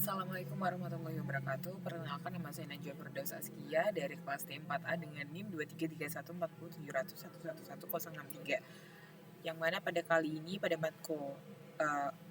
Assalamualaikum warahmatullahi wabarakatuh. Perkenalkan, nama saya Najwa Firdaus Askia dari kelas T4A dengan NIM 23314070111163. Yang mana pada kali ini pada matko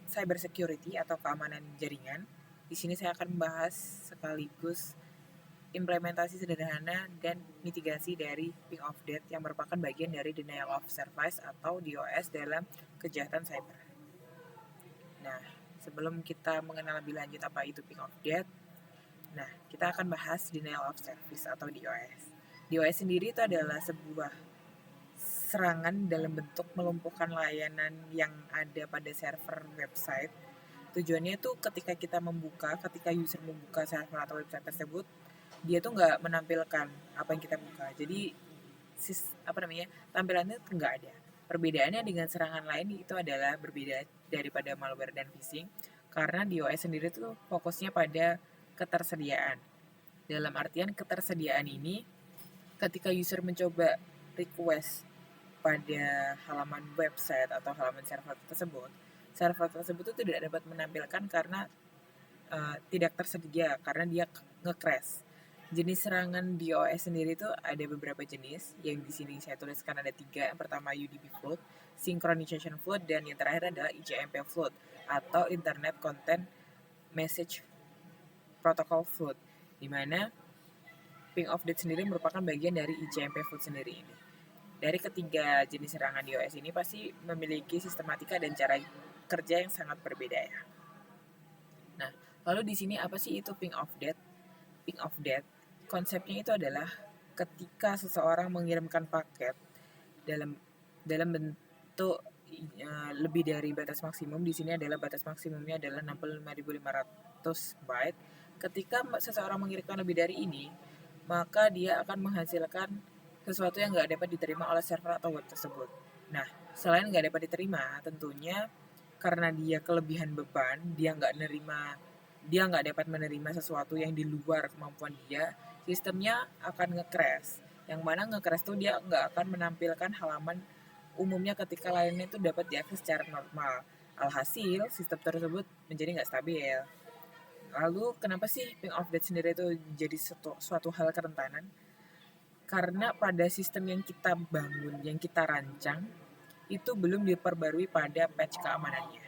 cyber security atau keamanan jaringan, di sini saya akan membahas sekaligus implementasi sederhana dan mitigasi dari ping of death yang merupakan bagian dari denial of service atau DOS dalam kejahatan cyber. Nah, sebelum kita mengenal lebih lanjut apa itu ping of death, nah, kita akan bahas denial of service atau DOS. DOS sendiri itu adalah sebuah serangan dalam bentuk melumpuhkan layanan yang ada pada server website. Tujuannya itu ketika user membuka server atau website tersebut, dia tuh nggak menampilkan apa yang kita buka. Jadi tampilannya nggak ada. Perbedaannya dengan serangan lain itu adalah berbeda daripada malware dan phishing, karena DOS sendiri tuh fokusnya pada ketersediaan. Dalam artian ketersediaan ini, ketika user mencoba request pada halaman website atau halaman server tersebut itu tidak dapat menampilkan karena tidak tersedia, karena dia nge-crash. Jenis serangan DOS sendiri itu ada beberapa jenis, yang di sini saya tuliskan ada 3. Yang pertama UDP flood, synchronization flood, dan yang terakhir adalah ICMP flood atau Internet Content Message Protocol flood, di mana ping of death sendiri merupakan bagian dari ICMP flood sendiri ini. Dari ketiga jenis serangan DOS ini pasti memiliki sistematika dan cara kerja yang sangat berbeda ya. Nah, lalu di sini apa sih itu ping of death? Ping of death, konsepnya itu adalah ketika seseorang mengirimkan paket dalam dalam bentuk lebih dari batas maksimum. Di sini adalah batas maksimumnya adalah 65.500 byte. Ketika seseorang mengirimkan lebih dari ini, maka dia akan menghasilkan sesuatu yang nggak dapat diterima oleh server atau web tersebut. Nah, selain nggak dapat diterima, tentunya karena dia kelebihan beban, dia nggak dapat menerima sesuatu yang di luar kemampuan dia, sistemnya akan nge-crash. Yang mana nge-crash tuh dia nggak akan menampilkan halaman umumnya ketika lainnya itu dapat diakses secara normal. Alhasil, sistem tersebut menjadi nggak stabil. Lalu, kenapa sih ping of death sendiri itu jadi suatu hal kerentanan? Karena pada sistem yang kita bangun, yang kita rancang, itu belum diperbarui pada patch keamanannya.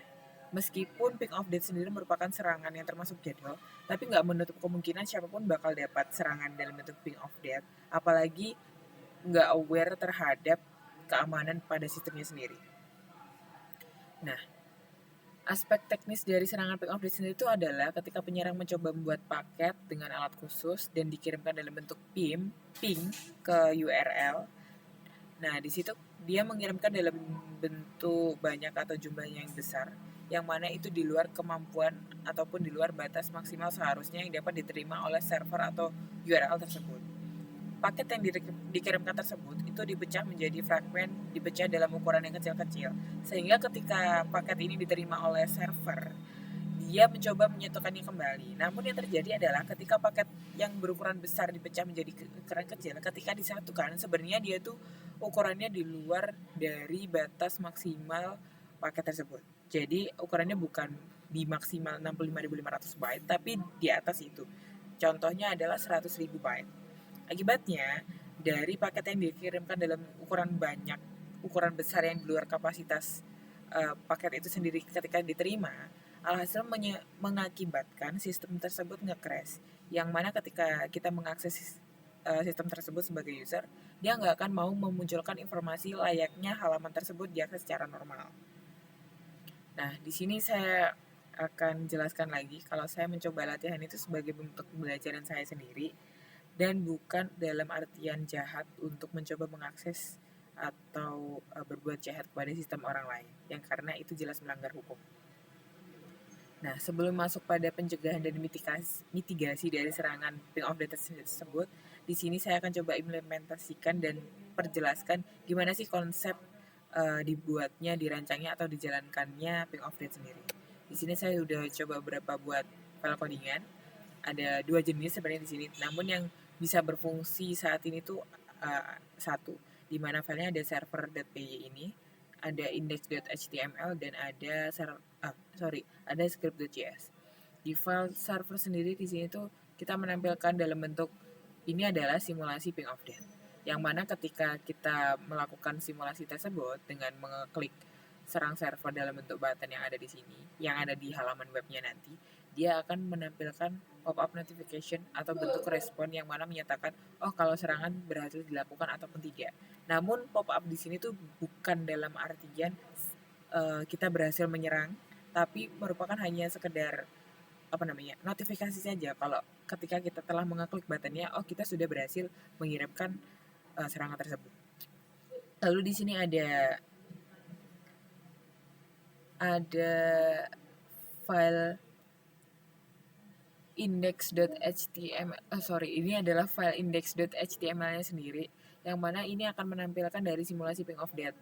Meskipun ping of death sendiri merupakan serangan yang termasuk jadwal, tapi nggak menutup kemungkinan siapapun bakal dapat serangan dalam bentuk ping of death, apalagi nggak aware terhadap keamanan pada sistemnya sendiri. Nah, aspek teknis dari serangan ping of death sendiri itu adalah ketika penyerang mencoba membuat paket dengan alat khusus dan dikirimkan dalam bentuk ping ke URL. Nah, di situ dia mengirimkan dalam bentuk banyak atau jumlahnya yang besar, yang mana itu di luar kemampuan ataupun di luar batas maksimal seharusnya yang dapat diterima oleh server atau URL tersebut. Paket yang dikirimkan tersebut itu dipecah menjadi fragmen, dipecah dalam ukuran yang kecil-kecil, sehingga ketika paket ini diterima oleh server, dia mencoba menyatukannya kembali. Namun yang terjadi adalah ketika paket yang berukuran besar dipecah menjadi ukuran kecil, ketika disatukan sebenarnya dia tuh ukurannya di luar dari batas maksimal paket tersebut. Jadi ukurannya bukan di maksimal 65.500 byte, tapi di atas itu. Contohnya adalah 100.000 byte. Akibatnya, dari paket yang dikirimkan dalam ukuran besar yang di luar kapasitas paket itu sendiri ketika diterima, alhasil mengakibatkan sistem tersebut nge-crash. Yang mana ketika kita mengakses sistem tersebut sebagai user, dia nggak akan mau memunculkan informasi layaknya halaman tersebut diakses secara normal. Nah, di sini saya akan jelaskan lagi kalau saya mencoba latihan itu sebagai bentuk pembelajaran saya sendiri dan bukan dalam artian jahat untuk mencoba mengakses atau berbuat jahat kepada sistem orang lain, yang karena itu jelas melanggar hukum. Nah, sebelum masuk pada pencegahan dan mitigasi dari serangan ping of death tersebut, di sini saya akan coba implementasikan dan perjelaskan gimana sih konsep dibuatnya, dirancangnya atau dijalankannya ping of death sendiri. Di sini saya sudah coba beberapa buat file codingan. Ada 2 jenis sebenarnya di sini. Namun yang bisa berfungsi saat ini tuh satu, di mana filenya ada server.py ini, ada index.html dan ada script.js. Di file server sendiri di sini tuh kita menampilkan dalam bentuk ini adalah simulasi ping of death. Yang mana ketika kita melakukan simulasi tersebut dengan mengeklik serang server dalam bentuk button yang ada di sini, yang ada di halaman webnya nanti, dia akan menampilkan pop-up notification atau bentuk respon yang mana menyatakan, oh kalau serangan berhasil dilakukan ataupun tidak. Namun pop-up di sini tuh bukan dalam artian kita berhasil menyerang, tapi merupakan hanya sekedar notifikasi saja kalau ketika kita telah mengeklik buttonnya, oh kita sudah berhasil mengirimkan serangan tersebut. Lalu di sini ada file index.html. Ini adalah file index.html-nya sendiri, yang mana ini akan menampilkan dari simulasi ping of death.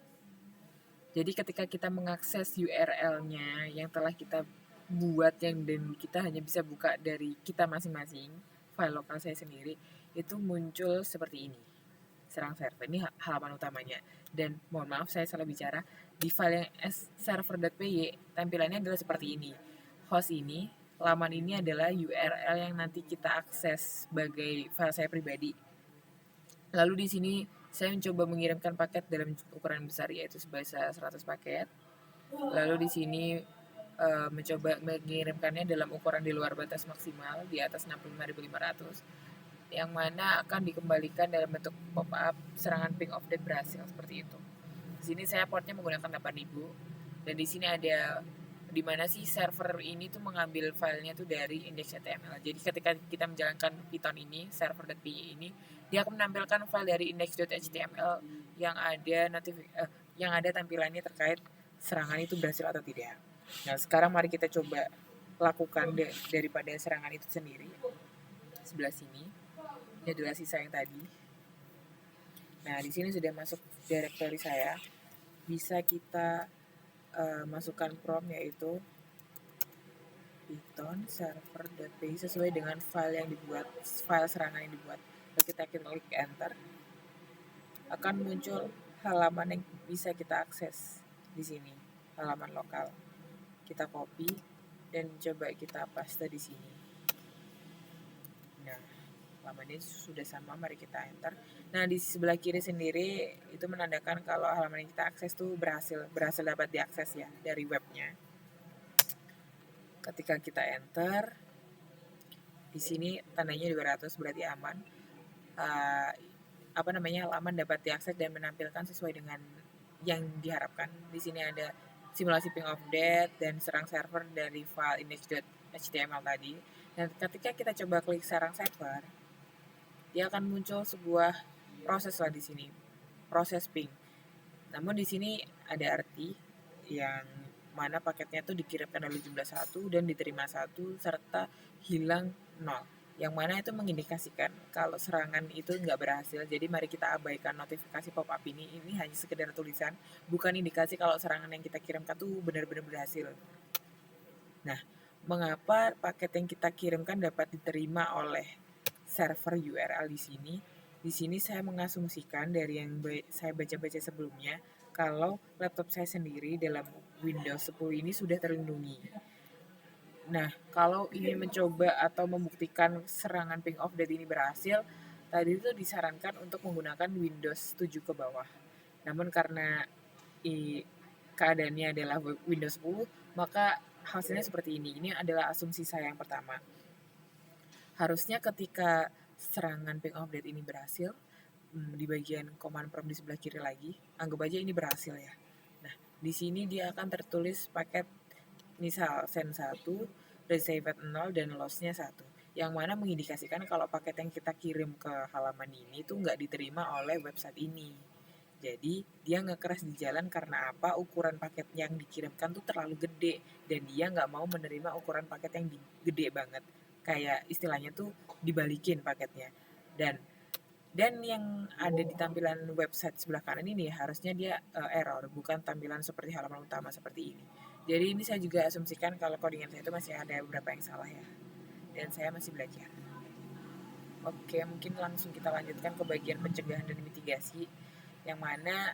Jadi ketika kita mengakses URL-nya yang telah kita buat dan kita hanya bisa buka dari kita masing-masing, file lokal saya sendiri, itu muncul seperti ini. Serang server, ini halaman utamanya. Dan mohon maaf saya salah bicara, di file yang server.py tampilannya adalah seperti ini. Host ini, laman ini adalah URL yang nanti kita akses sebagai file saya pribadi. Lalu di sini saya mencoba mengirimkan paket dalam ukuran besar, yaitu sebesar 100 paket. Lalu di sini mencoba mengirimkannya dalam ukuran di luar batas maksimal di atas 65.500, yang mana akan dikembalikan dalam bentuk pop-up serangan ping of death berhasil seperti itu. Di sini saya portnya menggunakan 8000, dan di sini ada di mana sih server ini tuh mengambil filenya tuh dari index.html. Jadi ketika kita menjalankan Python ini, server.py ini, dia akan menampilkan file dari index.html yang ada tampilannya terkait serangan itu berhasil atau tidak. Nah, sekarang mari kita coba lakukan daripada serangan itu sendiri. Sebelah sini, ini adalah sisa yang tadi. Nah, di sini sudah masuk directory saya. Bisa kita masukkan prompt yaitu python server.py sesuai dengan file yang dibuat, file serangan yang dibuat. Lalu kita klik enter, akan muncul halaman yang bisa kita akses di sini, halaman lokal. Kita copy dan coba kita paste di sini. Nah, halaman ini sudah sama, mari kita enter. Nah, di sebelah kiri sendiri itu menandakan kalau halaman yang kita akses tuh berhasil dapat diakses ya dari webnya. Ketika kita enter, di sini tandanya 200 berarti aman. Halaman dapat diakses dan menampilkan sesuai dengan yang diharapkan. Di sini ada simulasi ping of death dan serang server dari file index.html tadi. Dan ketika kita coba klik serang server, dia akan muncul sebuah proses lah di sini, proses ping. Namun di sini ada arti yang mana paketnya tuh dikirimkan dari jumlah 1 dan diterima 1 serta hilang 0, yang mana itu mengindikasikan kalau serangan itu nggak berhasil. Jadi mari kita abaikan notifikasi pop-up ini hanya sekedar tulisan, bukan indikasi kalau serangan yang kita kirimkan tuh benar-benar berhasil. Nah, mengapa paket yang kita kirimkan dapat diterima oleh server URL di sini? Di sini saya mengasumsikan dari yang saya baca-baca sebelumnya, kalau laptop saya sendiri dalam Windows 10 ini sudah terlindungi. Nah, kalau ingin mencoba atau membuktikan serangan ping of death ini berhasil, tadi itu disarankan untuk menggunakan Windows 7 ke bawah. Namun karena keadaannya adalah Windows 10, maka hasilnya seperti ini. Ini adalah asumsi saya yang pertama. Harusnya ketika serangan ping of death ini berhasil, di bagian command prompt di sebelah kiri lagi, anggap aja ini berhasil ya. Nah, di sini dia akan tertulis paket misal send 1, received 0, dan loss-nya 1. Yang mana mengindikasikan kalau paket yang kita kirim ke halaman ini tuh nggak diterima oleh website ini. Jadi dia nge-crash di jalan karena apa? Ukuran paket yang dikirimkan tuh terlalu gede dan dia nggak mau menerima ukuran paket yang gede banget. Kayak istilahnya tuh dibalikin paketnya. Dan yang ada di tampilan website sebelah kanan ini harusnya dia error, bukan tampilan seperti halaman utama seperti ini. Jadi ini saya juga asumsikan kalau codingan saya itu masih ada beberapa yang salah ya. Dan saya masih belajar. Oke, mungkin langsung kita lanjutkan ke bagian pencegahan dan mitigasi, yang mana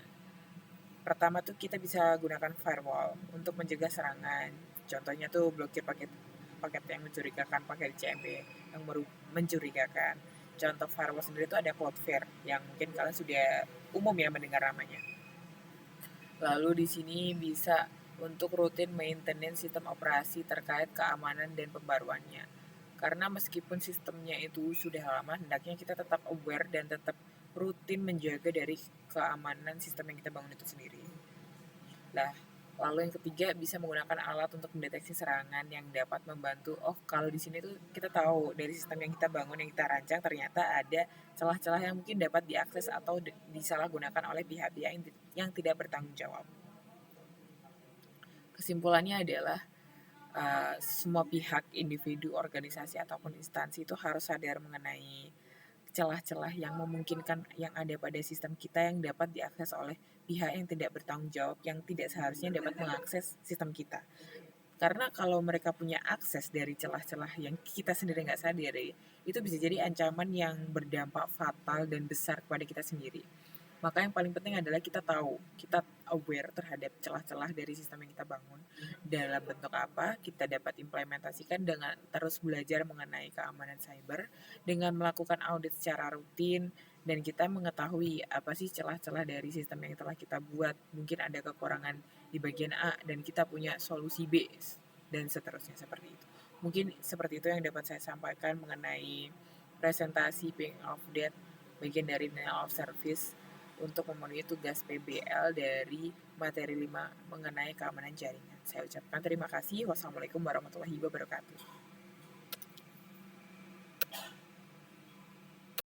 pertama tuh kita bisa gunakan firewall untuk mencegah serangan. Contohnya tuh blokir paket paket yang mencurigakan, paket CMP yang mencurigakan. Contoh firewall sendiri itu ada Cloudflare yang mungkin kalian sudah umum ya mendengar namanya. Lalu di sini bisa untuk rutin maintenance sistem operasi terkait keamanan dan pembaruannya. Karena meskipun sistemnya itu sudah lama, hendaknya kita tetap aware dan tetap rutin menjaga dari keamanan sistem yang kita bangun itu sendiri. Nah, lalu yang ketiga bisa menggunakan alat untuk mendeteksi serangan yang dapat membantu. Oh, kalau di sini tuh kita tahu dari sistem yang kita bangun, yang kita rancang ternyata ada celah-celah yang mungkin dapat diakses atau disalahgunakan oleh pihak-pihak yang tidak bertanggung jawab. Kesimpulannya adalah semua pihak, individu, organisasi ataupun instansi itu harus sadar mengenai celah-celah yang memungkinkan yang ada pada sistem kita yang dapat diakses oleh pihak yang tidak bertanggung jawab, yang tidak seharusnya dapat mengakses sistem kita. Karena kalau mereka punya akses dari celah-celah yang kita sendiri nggak sadari, itu bisa jadi ancaman yang berdampak fatal dan besar kepada kita sendiri. Maka yang paling penting adalah kita tahu, kita aware terhadap celah-celah dari sistem yang kita bangun. Dalam bentuk apa, kita dapat implementasikan dengan terus belajar mengenai keamanan cyber, dengan melakukan audit secara rutin, dan kita mengetahui apa sih celah-celah dari sistem yang telah kita buat. Mungkin ada kekurangan di bagian A, dan kita punya solusi B, dan seterusnya seperti itu. Mungkin seperti itu yang dapat saya sampaikan mengenai presentasi Paying of Debt bagian dari denial of service untuk memenuhi tugas PBL dari materi 5 mengenai keamanan jaringan. Saya ucapkan terima kasih. Wassalamualaikum warahmatullahi wabarakatuh.